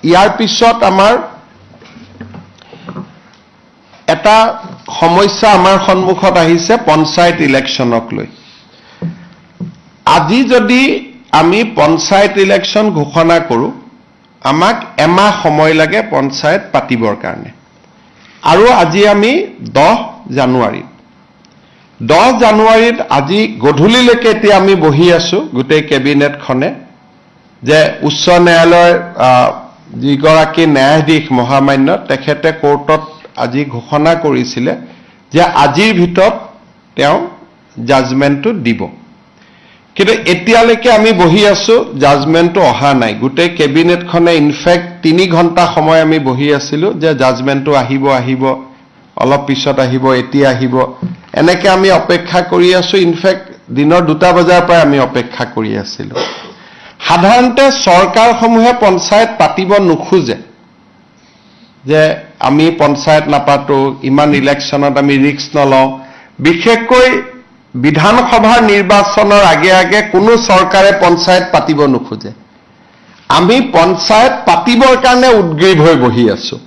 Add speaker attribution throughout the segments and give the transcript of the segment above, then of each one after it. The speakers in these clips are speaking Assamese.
Speaker 1: ইয়াৰ পিছত আমাৰ এটা সমস্যা আমাৰ সন্মুখত আহিছে পঞ্চায়ত ইলেকশ্যনক লৈ। আজি যদি আমি পঞ্চায়ত ইলেকশ্যন ঘোষণা কৰোঁ, আমাক এমাহ সময় লাগে পঞ্চায়ত পাতিবৰ কাৰণে। আৰু আজি আমি 10 জানুৱাৰী। 10 জানুৱাৰীত আজি গধূলিলৈকে এতিয়া আমি বহি আছোঁ গোটেই কেবিনেটখনে, যে উচ্চ ন্যায়ালয়ৰ যিগৰাকী ন্যায়াধীশ মহামান্য তেখেতে কোৰ্টত আজি ঘোষণা কৰিছিলে যে আজিৰ ভিতৰত তেওঁ জাজমেণ্টটো দিব। কিন্তু এতিয়ালৈকে আমি বহি আছোঁ, জাজমেণ্টটো অহা নাই। গোটেই কেবিনেটখনে ইনফেক্ট 3 ঘণ্টা সময় আমি বহি আছিলোঁ যে জাজমেণ্টটো আহিব, অলপ পিছত আহিব, এতিয়া আহিব, এনেকৈ আমি অপেক্ষা কৰি আছোঁ। ইনফেক্ট দিনৰ 2টা বজাৰ পৰাই আমি অপেক্ষা কৰি আছিলোঁ। সাধাৰণতে চৰকাৰসমূহে পঞ্চায়ত পাতিব নোখোজে, যে আমি পঞ্চায়ত নাপাতোঁ, ইমান ইলেকশ্যনত আমি ৰিস্ক নলওঁ। বিশেষকৈ বিধানসভাৰ নিৰ্বাচনৰ আগে আগে কোনো চৰকাৰে পঞ্চায়ত পাতিব নোখোজে। আমি পঞ্চায়ত পাতিবৰ কাৰণে উদ্গ্ৰীৱ হৈ বহি আছোঁ।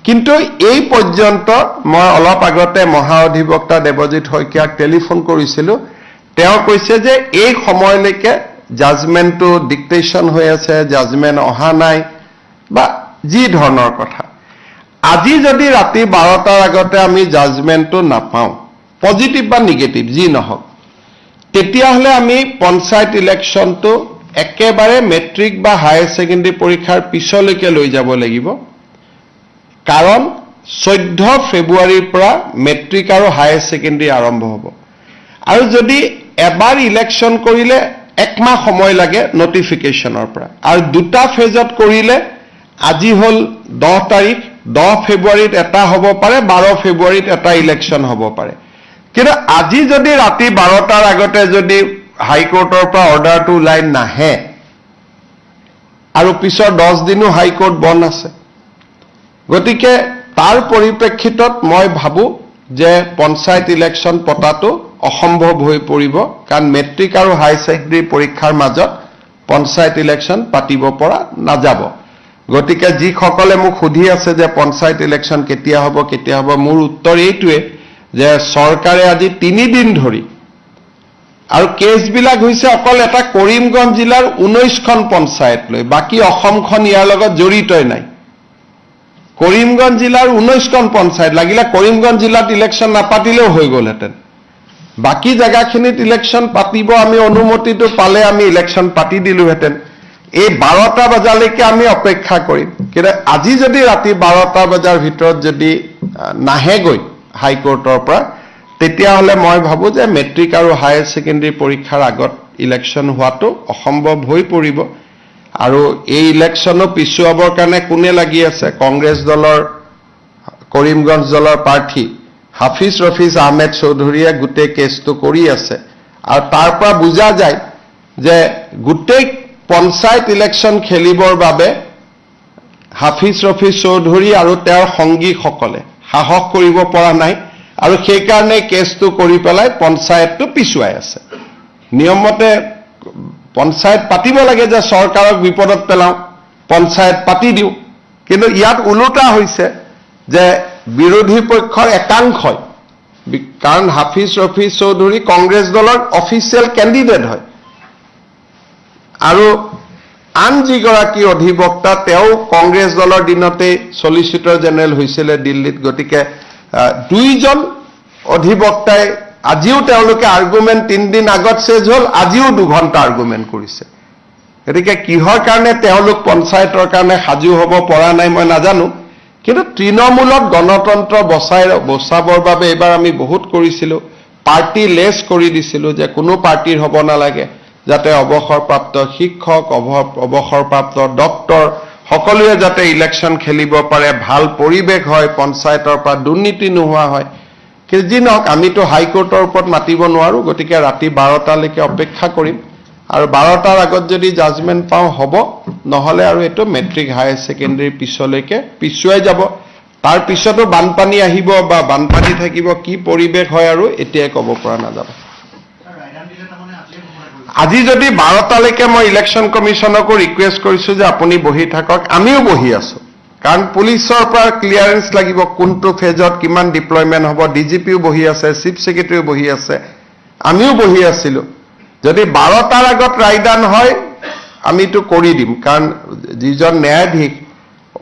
Speaker 1: কিন্তু এই পৰ্যন্ত মই অলপ আগতে মহাঅধিবক্তা দেৱজিৎ শইকীয়াক টেলিফোন কৰিছিলোঁ। তেওঁ কৈছে যে এই সময়লৈকে জাজমেণ্টটো ডিক্টেশ্যন হৈ আছে, জাজমেণ্ট অহা নাই, বা যি ধৰণৰ কথা। আজি যদি ৰাতি 12টাৰ আগতে আমি জাজমেণ্টটো নাপাওঁ, পজিটিভ বা নিগেটিভ যি নহওক, তেতিয়াহ'লে আমি পঞ্চায়ত ইলেকশ্যনটো একেবাৰে মেট্ৰিক বা হায়াৰ ছেকেণ্ডেৰী পৰীক্ষাৰ পিছলৈকে লৈ যাব লাগিব। কাৰণ 14 ফেব্ৰুৱাৰীৰ পৰা মেট্ৰিক আৰু হায়াৰ ছেকেণ্ডেৰী আৰম্ভ হ'ব। আৰু যদি এবাৰ ইলেকশ্যন কৰিলে 1 মাহ সময় লাগে নটিফিকেশ্যনৰ পৰা, আৰু 2টা ফেজত কৰিলে আজি হ'ল 10 তাৰিখ, 10 ফেব্ৰুৱাৰীত এটা হ'ব পাৰে, 12 ফেব্ৰুৱাৰীত এটা ইলেকশ্যন হ'ব পাৰে। কিন্তু আজি যদি ৰাতি 12টাৰ আগতে যদি হাইকোৰ্টৰ পৰা অৰ্ডাৰটো ওলাই নাহে, আৰু পিছৰ 10 দিনো হাইকোৰ্ট বন্ধ আছে, গতিকে তাৰ পৰিপ্ৰেক্ষিতত মই ভাবোঁ যে পঞ্চায়ত ইলেকশ্যন পতাটো অসম্ভৱ হৈ পৰিব। কাৰণ মেট্ৰিক আৰু হায়াৰ ছেকেণ্ডেৰী পৰীক্ষাৰ মাজত পঞ্চায়ত ইলেকশ্যন পাতিব পৰা নাযাব। গতিকে যিসকলে মোক সুধি আছে যে পঞ্চায়ত ইলেকশ্যন কেতিয়া হ'ব, মোৰ উত্তৰ এইটোৱে যে চৰকাৰে আজি 3 দিন ধৰি, আৰু কেছবিলাক হৈছে অকল এটা কৰিমগঞ্জ জিলাৰ 19খন পঞ্চায়ত লৈ, বাকী অসমখন ইয়াৰ লগত জড়িতই নাই। কৰিমগঞ্জ জিলাৰ 19খন পঞ্চায়ত, লাগিলে কৰিমগঞ্জ জিলাত ইলেকশ্যন নাপাতিলেও হৈ গ'লহেঁতেন। বাকী জেগাখিনিত ইলেকশ্যন পাতিব, আমি অনুমতিটো পালে আমি ইলেকশ্যন পাতি দিলোহেঁতেন। এই 12টা বজালৈকে আমি অপেক্ষা কৰিম। কিন্তু আজি যদি ৰাতি 12টা বজাৰ ভিতৰত যদি নাহেগৈ হাইকোৰ্টৰ পৰা, তেতিয়াহ'লে মই ভাবোঁ যে মেট্ৰিক আৰু হায়াৰ ছেকেণ্ডেৰী পৰীক্ষাৰ আগত ইলেকশ্যন হোৱাটো অসম্ভৱ হৈ পৰিব। আৰু এই ইলেকশ্যনো পিছুৱাবৰ কাৰণে কোনে লাগি আছে? কংগ্ৰেছ দলৰ, কৰিমগঞ্জ দলৰ প্ৰাৰ্থী হাফিজ ৰফিজ আহমেদ চৌধুৰীয়ে গোটেই কেছটো কৰি আছে। আৰু তাৰ পৰা বুজা যায় যে গোটেই পঞ্চায়ত ইলেকশ্যন খেলিবৰ বাবে হাফিজ ৰফিজ চৌধুৰী আৰু তেওঁৰ সংগীসকলে সাহস কৰিব পৰা নাই, আৰু সেইকাৰণে কেছটো কৰি পেলাই পঞ্চায়তটো পিছুৱাই আছে। নিয়মমতে পঞ্চায়ত পাতিব লাগে যে চৰকাৰক বিপদত পেলাওঁ, পঞ্চায়ত পাতি দিওঁ। কিন্তু ইয়াত ওলোটা হৈছে যে বিৰোধী পক্ষৰ একাংশই, কাৰণ হাফিজ ৰফিজ চৌধুৰী কংগ্ৰেছ দলৰ অফিচিয়েল কেণ্ডিডেট হয়, আৰু আন যিগৰাকী অধিবক্তা তেওঁ কংগ্ৰেছ দলৰ দিনতেই চলিচিটৰ জেনেৰেল হৈছিলে দিল্লীত। গতিকে 2জন অধিবক্তাই আজিও তেওঁলোকে আৰ্গুমেণ্ট 3 দিন আগত চেজ হ'ল, আজিও 2 ঘণ্টা আৰ্গুমেণ্ট কৰিছে। গতিকে কিহৰ কাৰণে তেওঁলোক পঞ্চায়তৰ কাৰণে সাজু হ'ব পৰা নাই মই নাজানো। কিন্তু তৃণমূলক গণতন্ত্ৰ বচাবৰ বাবে এইবাৰ আমি বহুত কৰিছিলোঁ। পাৰ্টি লেছ কৰি দিছিলোঁ যে কোনো পাৰ্টিৰ হ'ব নালাগে, যাতে অৱসৰপ্ৰাপ্ত শিক্ষক, অৱসৰপ্ৰাপ্ত ডক্তৰ সকলোৱে যাতে ইলেকশ্যন খেলিব পাৰে, ভাল পৰিৱেশ হয়, পঞ্চায়তৰ পৰা দুৰ্নীতি নোহোৱা হয়। কিন্তু যি নহওক, আমিতো হাইকোৰ্টৰ ওপৰত মাতিব নোৱাৰোঁ। গতিকে ৰাতি 12টালৈকে অপেক্ষা কৰিম, আৰু 12টাৰ আগত যদি জাজমেণ্ট পাওঁ হ'ব, নহ'লে আৰু এইটো মেট্ৰিক হায়াৰ ছেকেণ্ডেৰীৰ পিছলৈকে পিছুৱাই যাব। তাৰ পিছতো বানপানী আহিব বা বানপানী থাকিব, কি পৰিৱেশ হয় আৰু এতিয়াই ক'ব পৰা নাযাব। আজি যদি 12টালৈকে মই ইলেকশ্যন কমিশ্যনকো ৰিকুৱেষ্ট কৰিছো যে আপুনি বহি থাকক, আমিও বহি আছো, কাৰণ পুলিচৰ পৰা ক্লিয়াৰেন্স লাগিব কোনটো ফেজত কিমান ডিপ্লয়মেণ্ট হ'ব, ডিজিপিও বহি আছে, চিফ ছেক্ৰেটাৰীও বহি আছে, আমিও বহি আছিলো। যদি 12টাৰ আগত ৰায়দান হয় আমিতো কৰি দিম, কাৰণ যিজন ন্যায়াধীশ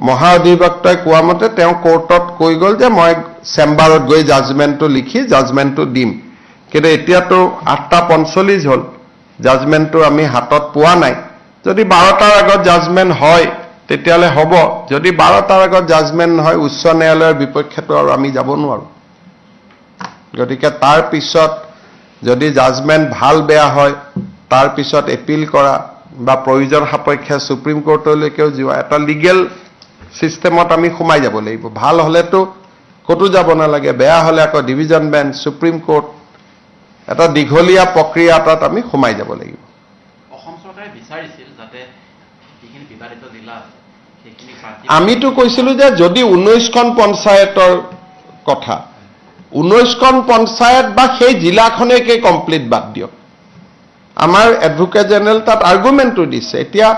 Speaker 1: মহা অধিবক্তাই কোৱা মতে তেওঁ কোৰ্টত কৈ গ'ল যে মই চেম্বাৰত গৈ জাজমেণ্টটো লিখি জাজমেণ্টটো দিম। কিন্তু এতিয়াতো 8:45 হ'ল, জাজমেণ্টটো আমি হাতত পোৱা নাই। যদি 12টাৰ আগত জাজমেণ্ট হয় তেতিয়াহ'লে হ'ব, যদি 12টাৰ আগত জাজমেণ্ট নহয় উচ্চ ন্যায়ালয়ৰ বিপক্ষেতো আৰু আমি যাব নোৱাৰোঁ। গতিকে তাৰ পিছত যদি জাজমেণ্ট ভাল বেয়া হয় তাৰ পিছত এপিল কৰা বা প্ৰয়োজন সাপেক্ষে সুপ্ৰিম কোৰ্টলৈকেও যোৱা এটা লিগেল চিষ্টেমত আমি সোমাই যাব লাগিব। ভাল হ'লেতো ক'তো যাব নালাগে, বেয়া হ'লে আকৌ ডিভিজন বেঞ্চ, সুপ্ৰিম কোৰ্ট, এটা দীঘলীয়া প্ৰক্ৰিয়া এটাত আমি সোমাই যাব লাগিব।
Speaker 2: অসম চৰকাৰে বিচাৰিছিল যাতে যিখিনি বিবাদিত জিলা আছে সেইখিনি
Speaker 1: আমিতো কৈছিলো যে যদি 19খন পঞ্চায়তৰ কথা, 19খন পঞ্চায়ত বা সেই জিলাখনেকে কমপ্লিট বাদ দিয়ক। আমাৰ এডভোকেট জেনেৰেল তাত আৰ্গুমেণ্টটো দিছে। এতিয়া